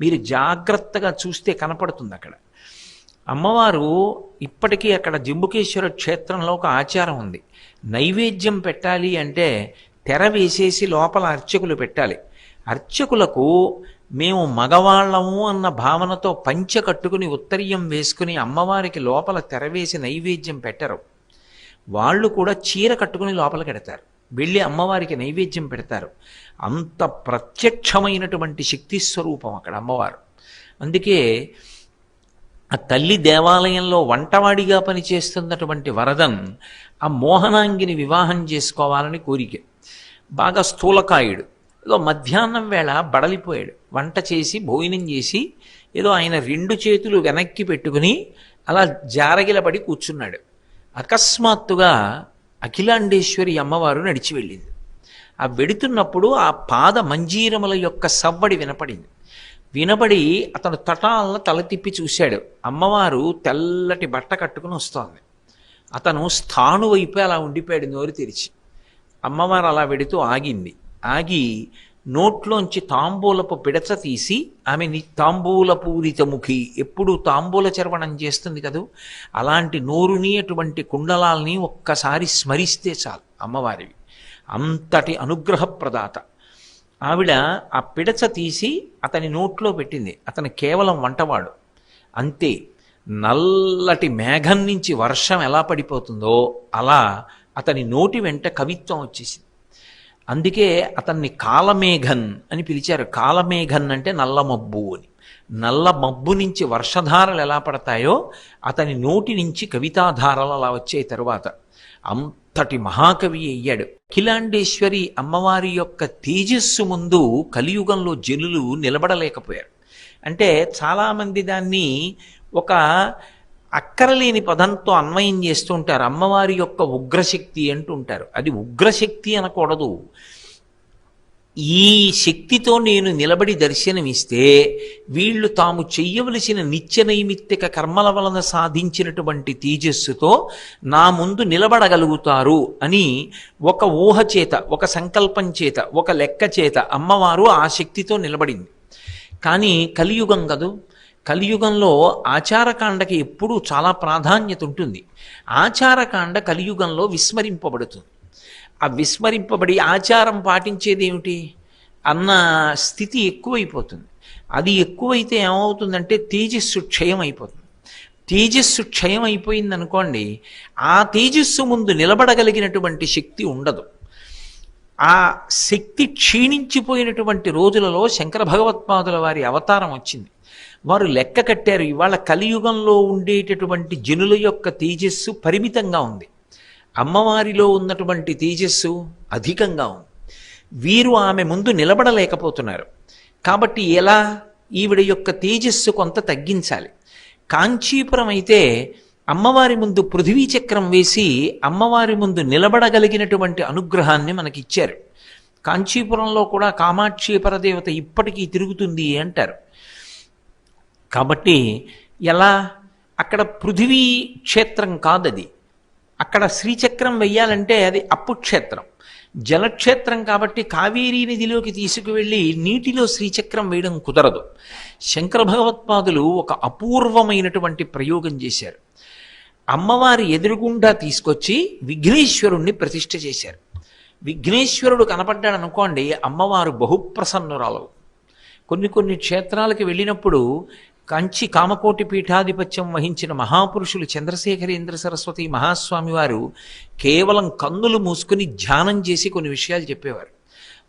Speaker 1: మీరు జాగ్రత్తగా చూస్తే కనపడుతుంది అక్కడ. అమ్మవారు ఇప్పటికీ అక్కడ జంబుకేశ్వర క్షేత్రంలో ఒక ఆచారం ఉంది. నైవేద్యం పెట్టాలి అంటే తెర వేసేసి లోపల అర్చకులు పెట్టాలి. అర్చకులకు మేము మగవాళ్ళము అన్న భావనతో పంచె కట్టుకుని ఉత్తరీయం వేసుకుని అమ్మవారికి లోపల తెరవేసి నైవేద్యం పెట్టరు. వాళ్ళు కూడా చీర కట్టుకుని లోపలికి పెడతారు. వెళ్ళి అమ్మవారికి నైవేద్యం పెడతారు. అంత ప్రత్యక్షమైనటువంటి శక్తి స్వరూపం అక్కడ అమ్మవారు. అందుకే ఆ తల్లి దేవాలయంలో వంటవాడిగా పనిచేస్తున్నటువంటి వరదన్ ఆ మోహనాంగిని వివాహం చేసుకోవాలని కోరిక. బాగా స్థూలకాయుడు. ఏదో మధ్యాహ్నం వేళ బడలిపోయాడు. వంట చేసి భోజనం చేసి ఏదో ఆయన 2 చేతులు వెనక్కి పెట్టుకుని అలా జారగిలపడి కూర్చున్నాడు. అకస్మాత్తుగా అఖిలాండేశ్వరి అమ్మవారు నడిచి వెళ్ళింది. ఆ వెడుతున్నప్పుడు ఆ పాద మంజీరముల యొక్క సవ్వడి వినపడింది. వినబడి అతను తటాలను తల తిప్పి చూశాడు. అమ్మవారు తెల్లటి బట్ట కట్టుకుని వస్తోంది. అతను స్థాను వైపు అలా ఉండిపోయాడు నోరు తెరిచి. అమ్మవారు అలా వెడుతూ ఆగింది. ఆగి నోట్లోంచి తాంబూలపు పిడచ తీసి ఆమె తాంబూల పూరితముఖి, ఎప్పుడు తాంబూల చర్వణం చేస్తుంది కదూ, అలాంటి నోరుని అటువంటి కుండలాల్ని ఒక్కసారి స్మరిస్తే చాలు అమ్మవారివి. అంతటి అనుగ్రహప్రదాత ఆవిడ. ఆ పిడచ తీసి అతని నోట్లో పెట్టింది. అతను కేవలం వంటవాడు అంతే. నల్లటి మేఘం నుంచి వర్షం ఎలా పడిపోతుందో అలా అతని నోటి వెంట కవిత్వం వచ్చేసింది. అందుకే అతన్ని కాలమేఘన్ అని పిలిచారు. కాలమేఘన్ అంటే నల్ల మబ్బు అని. నల్ల మబ్బు నుంచి వర్షధారలు ఎలా పడతాయో అతని నోటి నుంచి కవితాధారలు అలా వచ్చాయి. తరువాత అంతటి మహాకవి అయ్యాడు. అఖిలాండేశ్వరి అమ్మవారి యొక్క తేజస్సు ముందు కలియుగంలో జనులు నిలబడలేకపోయారు. అంటే చాలామంది దాన్ని ఒక అక్కరలేని పదంతో అన్వయం చేస్తూ ఉంటారు. అమ్మవారి యొక్క ఉగ్రశక్తి అంటూ ఉంటారు. అది ఉగ్రశక్తి అనకూడదు. ఈ శక్తితో నేను నిలబడి దర్శనమిస్తే వీళ్ళు తాము చెయ్యవలసిన నిత్య నైమిత్తిక కర్మల వలన సాధించినటువంటి తేజస్సుతో నా ముందు నిలబడగలుగుతారు అని ఒక ఊహ చేత, ఒక సంకల్పం చేత, ఒక లెక్క చేత అమ్మవారు ఆ శక్తితో నిలబడింది. కానీ కలియుగం కదూ, కలియుగంలో ఆచారకాండకి ఎప్పుడూ చాలా ప్రాధాన్యత ఉంటుంది. ఆచారకాండ కలియుగంలో విస్మరింపబడుతుంది. ఆ విస్మరింపబడి ఆచారం పాటించేది ఏమిటి అన్న స్థితి ఎక్కువైపోతుంది. అది ఎక్కువైతే ఏమవుతుందంటే తేజస్సు క్షయం అయిపోతుంది. తేజస్సు క్షయం అయిపోయిందనుకోండి, ఆ తేజస్సు ముందు నిలబడగలిగినటువంటి శక్తి ఉండదు. ఆ శక్తి క్షీణించిపోయినటువంటి రోజులలో శంకర భగవత్పాదుల వారి అవతారం వచ్చింది. వారు లెక్క కట్టారు, ఇవాళ కలియుగంలో ఉండేటటువంటి జనుల యొక్క తేజస్సు పరిమితంగా ఉంది, అమ్మవారిలో ఉన్నటువంటి తేజస్సు అధికంగా ఉంది. వీరు ఆమె ముందు నిలబడలేకపోతున్నారు. కాబట్టి ఎలా ఈవిడ యొక్క తేజస్సు కొంత తగ్గించాలి. కాంచీపురం అయితే అమ్మవారి ముందు పృథివీ చక్రం వేసి అమ్మవారి ముందు నిలబడగలిగినటువంటి అనుగ్రహాన్ని మనకిచ్చారు. కాంచీపురంలో కూడా కామాక్షి పరదేవత ఇప్పటికీ తిరుగుతుంది అంటారు. కాబట్టి ఎలా అక్కడ పృథివీ క్షేత్రం కాదది. అక్కడ శ్రీచక్రం వెయ్యాలంటే అది అప్పు క్షేత్రం, జలక్షేత్రం. కాబట్టి కావేరీ నదిలోకి తీసుకువెళ్ళి నీటిలో శ్రీచక్రం వేయడం కుదరదు. శంకర భగవత్పాదులు ఒక అపూర్వమైనటువంటి ప్రయోగం చేశారు. అమ్మవారి ఎదురుగుండా తీసుకొచ్చి విఘ్నేశ్వరుణ్ణి ప్రతిష్ఠ చేశారు. విఘ్నేశ్వరుడు కనపడ్డాడు అనుకోండి, అమ్మవారు బహుప్రసన్నురాలు. కొన్ని క్షేత్రాలకి వెళ్ళినప్పుడు కంచి కామకోటి పీఠాధిపత్యం వహించిన మహాపురుషులు చంద్రశేఖరేంద్ర సరస్వతి మహాస్వామి వారు కేవలం కన్నులు మూసుకుని ధ్యానం చేసి కొన్ని విషయాలు చెప్పేవారు.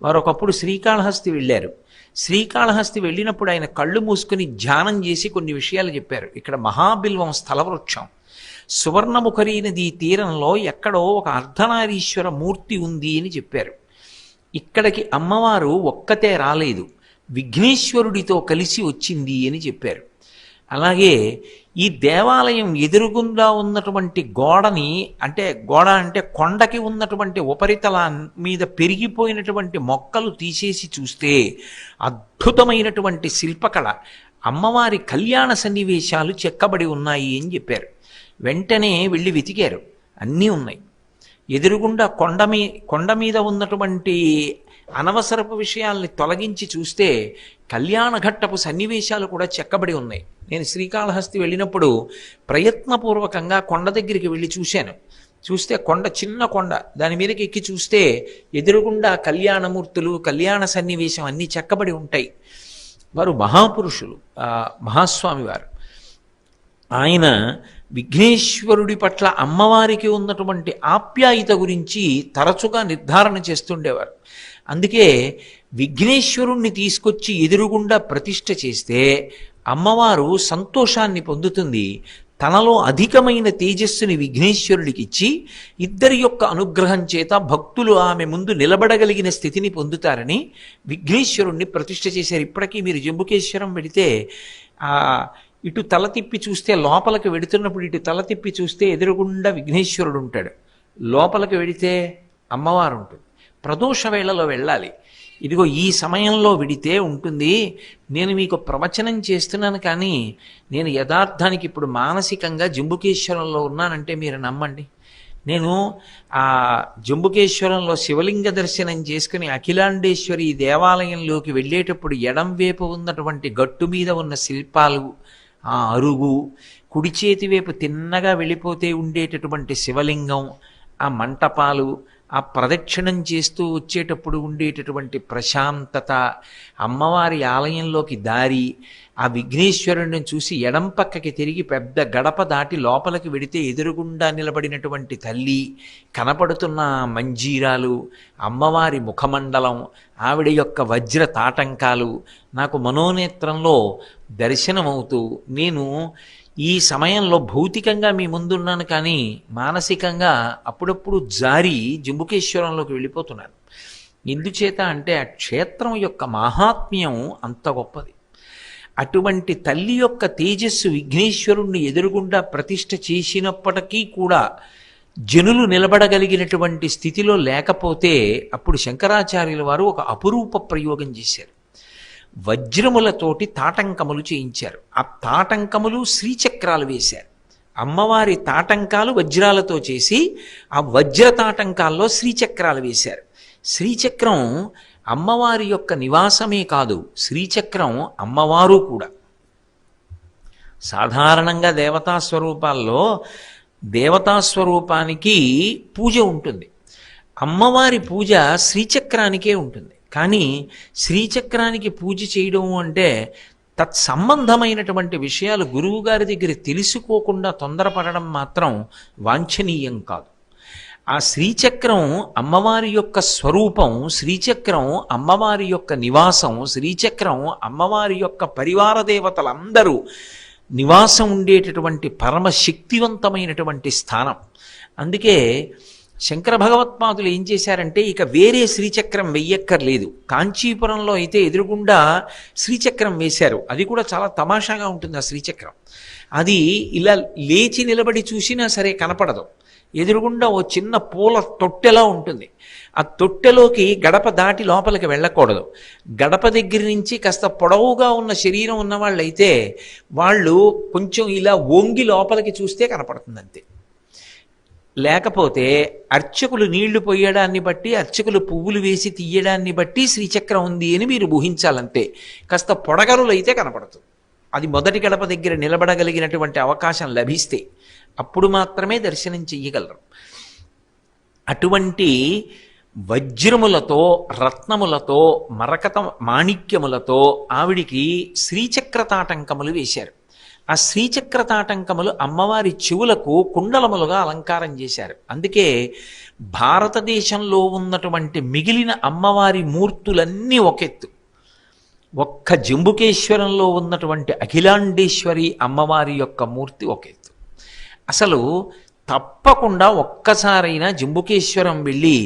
Speaker 1: వారు ఒకప్పుడు శ్రీకాళహస్తి వెళ్ళారు. శ్రీకాళహస్తి వెళ్ళినప్పుడు ఆయన కళ్ళు మూసుకుని ధ్యానం చేసి కొన్ని విషయాలు చెప్పారు. ఇక్కడ మహాబిల్వం స్థలవృక్షం, సువర్ణముఖరీ నదీ తీరంలో ఎక్కడో ఒక అర్ధనారీశ్వర మూర్తి ఉంది అని చెప్పారు. ఇక్కడికి అమ్మవారు ఒక్కతే రాలేదు, విఘ్నేశ్వరుడితో కలిసి వచ్చింది అని చెప్పారు. అలాగే ఈ దేవాలయం ఎదురుగుండా ఉన్నటువంటి గోడని, గోడ అంటే కొండకి ఉన్నటువంటి ఉపరితల మీద పెరిగిపోయినటువంటి మొక్కలు తీసేసి చూస్తే అద్భుతమైనటువంటి శిల్పకళ, అమ్మవారి కళ్యాణ సన్నివేశాలు చెక్కబడి ఉన్నాయి అని చెప్పారు. వెంటనే వెళ్ళి వెతికారు, అన్నీ ఉన్నాయి. ఎదురుగుండా కొండ మీద ఉన్నటువంటి అనవసరపు విషయాల్ని తొలగించి చూస్తే కళ్యాణఘట్టపు సన్నివేశాలు కూడా చెక్కబడి ఉన్నాయి. నేను శ్రీకాళహస్తి వెళ్ళినప్పుడు ప్రయత్నపూర్వకంగా కొండ దగ్గరికి వెళ్ళి చూశాను. చూస్తే చిన్న కొండ, దాని మీదకి ఎక్కి చూస్తే ఎదురుగుండా కళ్యాణమూర్తులు, కళ్యాణ సన్నివేశం అన్నీ చెక్కబడి ఉంటాయి. వారు మహాపురుషులు, మహాస్వామి వారు. ఆయన విఘ్నేశ్వరుడి పట్ల అమ్మవారికి ఉన్నటువంటి ఆప్యాయత గురించి తరచుగా నిర్ధారణ చేస్తుండేవారు. అందుకే విఘ్నేశ్వరుణ్ణి తీసుకొచ్చి ఎదురుగుండా ప్రతిష్ఠ చేస్తే అమ్మవారు సంతోషాన్ని పొందుతుంది. తనలో అధికమైన తేజస్సుని విఘ్నేశ్వరుడికి ఇచ్చి ఇద్దరి యొక్క అనుగ్రహం చేత భక్తులు ఆమె ముందు నిలబడగలిగిన స్థితిని పొందుతారని విఘ్నేశ్వరుణ్ణి ప్రతిష్ఠ చేశారు. ఇప్పటికీ మీరు జంబుకేశ్వరం వెడితే ఇటు తల తిప్పి చూస్తే, లోపలికి వెడుతున్నప్పుడు ఇటు తల తిప్పి చూస్తే ఎదురుగుండా విఘ్నేశ్వరుడు ఉంటాడు, లోపలికి వెడితే అమ్మవారు ఉంటుంది. ప్రదోష వేళలో వెళ్ళాలి. ఇదిగో ఈ సమయంలో విడితే ఉంటుంది. నేను మీకు ప్రవచనం చేస్తున్నాను, కానీ నేను యథార్థానికి ఇప్పుడు మానసికంగా జంబుకేశ్వరంలో ఉన్నానంటే మీరు నమ్మండి. నేను ఆ జంబుకేశ్వరంలో శివలింగ దర్శనం చేసుకుని అఖిలాండేశ్వరి దేవాలయంలోకి వెళ్ళేటప్పుడు ఎడం వైపు ఉన్నటువంటి గట్టు మీద ఉన్న శిల్పాలు, ఆ అరుగు, కుడి చేతి వైపు తిన్నగా వెళ్ళిపోతే ఉండేటటువంటి శివలింగం, ఆ మంటపాలు, ఆ ప్రదక్షిణం చేస్తూ వచ్చేటప్పుడు ఉండేటటువంటి ప్రశాంతత, అమ్మవారి ఆలయంలోకి దారి, ఆ విఘ్నేశ్వరుడిని చూసి ఎడం పక్కకి తిరిగి పెద్ద గడప దాటి లోపలికి వెడితే ఎదురుగుండా నిలబడినటువంటి తల్లి, కనపడుతున్న మంజీరాలు, అమ్మవారి ముఖమండలం, ఆవిడ యొక్క వజ్ర తాటంకాలు నాకు మనోనేత్రంలో దర్శనమవుతూ, నేను ఈ సమయంలో భౌతికంగా మీ ముందున్నాను కానీ మానసికంగా అప్పుడప్పుడు జారి జంబుకేశ్వరంలోకి వెళ్ళిపోతున్నాను. ఎందుచేత అంటే ఆ క్షేత్రం యొక్క మాహాత్మ్యం అంత గొప్పది. అటువంటి తల్లి యొక్క తేజస్సు విఘ్నేశ్వరుణ్ణి ఎదురుగుండా ప్రతిష్ఠ చేసినప్పటికీ కూడా జనులు నిలబడగలిగినటువంటి స్థితిలో లేకపోతే అప్పుడు శంకరాచార్యుల వారు ఒక అపురూప ప్రయోగం చేశారు. వజ్రములతోటి తాటంకములు చేయించారు. ఆ తాటంకములు శ్రీచక్రాలు వేశారు. అమ్మవారి తాటంకాలు వజ్రాలతో చేసి ఆ వజ్ర తాటంకాల్లో శ్రీచక్రాలు వేశారు. శ్రీచక్రం అమ్మవారి యొక్క నివాసమే కాదు, శ్రీచక్రం అమ్మవారు కూడా. సాధారణంగా దేవతాస్వరూపాల్లో దేవతాస్వరూపానికి పూజ ఉంటుంది, అమ్మవారి పూజ శ్రీచక్రానికే ఉంటుంది. కానీ శ్రీచక్రానికి పూజ చేయడం అంటే తత్సంబంధమైనటువంటి విషయాలు గురువుగారి దగ్గర తెలుసుకోకుండా తొందరపడడం మాత్రం వాంఛనీయం కాదు. ఆ శ్రీచక్రం అమ్మవారి యొక్క స్వరూపం, శ్రీచక్రం అమ్మవారి యొక్క నివాసం, శ్రీచక్రం అమ్మవారి యొక్క పరివార దేవతలందరూ నివాసం ఉండేటటువంటి పరమశక్తివంతమైనటువంటి స్థానం. అందుకే శంకర భగవత్పాదులు ఏం చేశారంటే ఇక వేరే శ్రీచక్రం వెయ్యక్కర్లేదు. కాంచీపురంలో అయితే ఎదురుగుండా శ్రీచక్రం వేశారు. అది కూడా చాలా తమాషాగా ఉంటుంది. ఆ శ్రీచక్రం అది ఇలా లేచి నిలబడి చూసినా సరే కనపడదు. ఎదురుగుండా ఓ చిన్న పూల తొట్టెలా ఉంటుంది. ఆ తొట్టెలోకి గడప దాటి లోపలికి వెళ్ళకూడదు. గడప దగ్గర నుంచి కాస్త పొడవుగా ఉన్న శరీరం ఉన్న వాళ్ళైతే వాళ్ళు కొంచెం ఇలా వంగి లోపలికి చూస్తే కనపడుతుంది అంతే. లేకపోతే అర్చకులు నీళ్లు పోయడాన్ని బట్టి, అర్చకులు పువ్వులు వేసి తీయడాన్ని బట్టి శ్రీచక్రం ఉంది అని మీరు ఊహించాలంతే. కాస్త పొడగరులైతే కనపడుతుంది. అది మొదటి గడప దగ్గర నిలబడగలిగినటువంటి అవకాశం లభిస్తే అప్పుడు మాత్రమే దర్శనం చెయ్యగలరు. అటువంటి వజ్రములతో, రత్నములతో, మరకత మాణిక్యములతో ఆవిడికి శ్రీచక్ర తాటంకములు వేశారు. ఆ శ్రీచక్ర తాటంకములు అమ్మవారి చెవులకు కుండలములుగా అలంకారం చేశారు. అందుకే భారతదేశంలో ఉన్నటువంటి మిగిలిన అమ్మవారి మూర్తులన్నీ ఒకెత్తు, ఒక్క జంబుకేశ్వరంలో ఉన్నటువంటి అఖిలాండేశ్వరి అమ్మవారి యొక్క మూర్తి ఒకెత్తు. అసలు తప్పకుండా ఒక్కసారైనా జంబుకేశ్వరం వెళ్ళి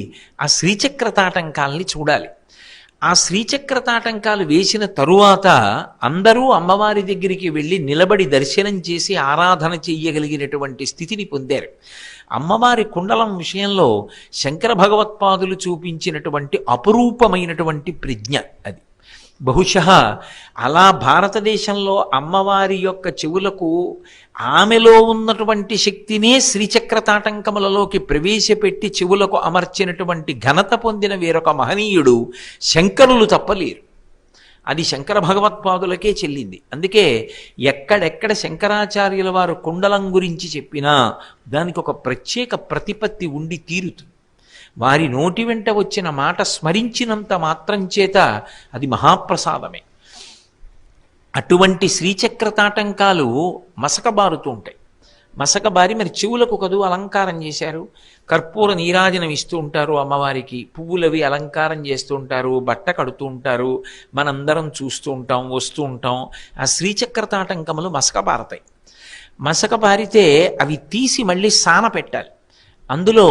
Speaker 1: ఆ శ్రీచక్ర తాటంకాల్ని చూడాలి. ఆ శ్రీచక్ర తాటంకాలు వేసిన తరువాత అందరూ అమ్మవారి దగ్గరికి వెళ్ళి నిలబడి దర్శనం చేసి ఆరాధన చెయ్యగలిగినటువంటి స్థితిని పొందారు. అమ్మవారి కుండలం విషయంలో శంకర భగవత్పాదులు చూపించినటువంటి అపురూపమైనటువంటి ప్రజ్ఞ అది. బహుశः అలా భారతదేశంలో అమ్మవారి యొక్క చెవులకు ఆమెలో ఉన్నటువంటి శక్తినే శ్రీచక్ర తాటంకములలోకి ప్రవేశపెట్టి చెవులకు అమర్చినటువంటి ఘనత పొందిన వేరొక మహనీయుడు శంకరులు తప్పలేరు. అది శంకర భగవత్పాదులకే చెల్లింది. అందుకే ఎక్కడెక్కడ శంకరాచార్యుల వారు కుండలం గురించి చెప్పినా దానికి ఒక ప్రత్యేక ప్రతిపత్తి ఉండి తీరుతుంది. వారి నోటి వెంట వచ్చిన మాట స్మరించినంత మాత్రం చేత అది మహాప్రసాదమే. అటువంటి శ్రీచక్ర తాటంకాలు మసకబారుతూ ఉంటాయి. మసకబారి మరి చెవులకు కదు అలంకారం చేశారు. కర్పూర నీరాజనం ఇస్తూ ఉంటారు అమ్మవారికి, పువ్వులవి అలంకారం చేస్తూ ఉంటారు, బట్ట కడుతూ ఉంటారు, మనందరం చూస్తూ ఉంటాం, వస్తూ ఉంటాం. ఆ శ్రీచక్ర తాటంకములు మసకబారతాయి. మసకబారితే అవి తీసి మళ్ళీ సాన పెట్టాలి. అందులో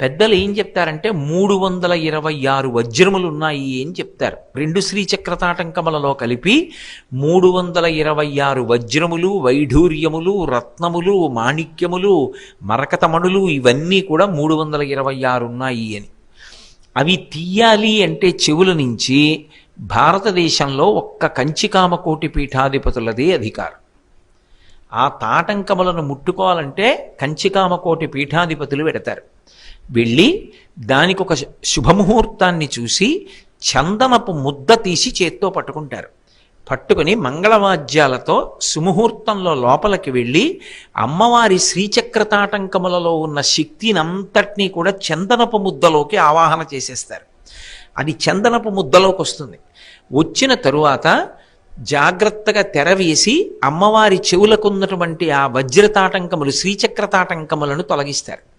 Speaker 1: పెద్దలు ఏం చెప్తారంటే 326 వజ్రములు ఉన్నాయి అని చెప్తారు. 2 శ్రీచక్ర తాటంకములలో కలిపి 326 వజ్రములు, వైఢూర్యములు, రత్నములు, మాణిక్యములు, మరకతమణులు ఇవన్నీ కూడా 326 ఉన్నాయి అని. అవి తీయాలి అంటే చెవుల నుంచి భారతదేశంలో ఒక్క కంచికామకోటి పీఠాధిపతులదే అధికారం. ఆ తాటంకములను ముట్టుకోవాలంటే కంచికామకోటి పీఠాధిపతులు పెడతారు. వెళ్ళి దానికి ఒక శుభముహూర్తాన్ని చూసి చందనపు ముద్ద తీసి చేత్తో పట్టుకుంటారు. పట్టుకుని మంగళవాద్యాలతో సుముహూర్తంలో లోపలికి వెళ్ళి అమ్మవారి శ్రీచక్రతాటంకములలో ఉన్న శక్తినంతటినీ కూడా చందనపు ముద్దలోకి ఆవాహన చేసేస్తారు. అది చందనపు ముద్దలోకి వస్తుంది. వచ్చిన తరువాత జాగ్రత్తగా తెరవేసి అమ్మవారి చెవులకు ఉన్నటువంటి ఆ వజ్రతాటంకములు శ్రీచక్రతాటంకములను తొలగిస్తారు.